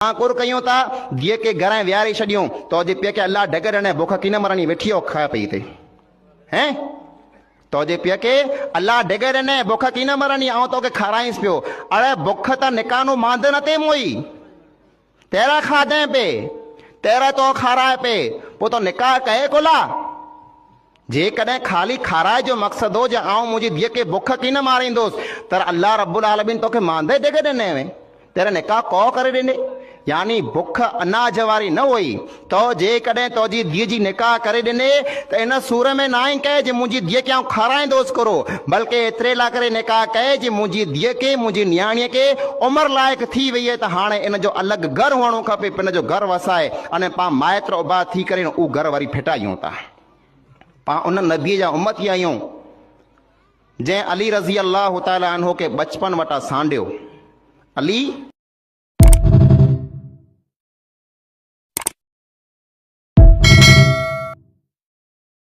कुर कयूं था धीअ के घर विहारे छॾियूं तो जे पिया के अल्लाह ढग ॾिने बुख की न मरणी वेठी खा पई ते हैं तो जे पिया के अल्लाह ढग ॾिने बुख की न मरणी ऐं तोखे खाराईंस पियो। अरे बुख त निकानो मांद न ते मोई तेरा खाधे पे तेरा तो खाराए पे पो तो निकाह कहे कोला जे कदें खाली खाराए जो मकसद हो जो आऊं मुझी धीअ के बुख की न मारींदोसि तर अल्लाह रब्बुल आलमीन तोखे मांदे ढग ॾिने में तेरा निकाह को करे ॾिने यानी बुख अनाज वारी न हुई तो जे कदें तो जी धीअ जी निकाह करे ॾिने तो इन सूर में ना ही कहे जे मुंहिंजी धीअ खे आऊं खाराईंदोसि करो बल्कि एतिरे लाइ करे निकाह कहे जे मुंहिंजी धीअ खे मुंहिंजी नियाणीअ खे उमिरि लाइक़ु थी वई आहे त हाणे इन जो अलॻि घरु हुअणो खपे इन जो घरु वसाए अने पाण माइट उभा थी करे उहो घरु वरी फिटायूं था। पाण उन नबीअ जा उम्मती आहियूं जंहिं अली रज़ी अल्लाह ताला अन्हो खे बचपन वटां सांडियो। अली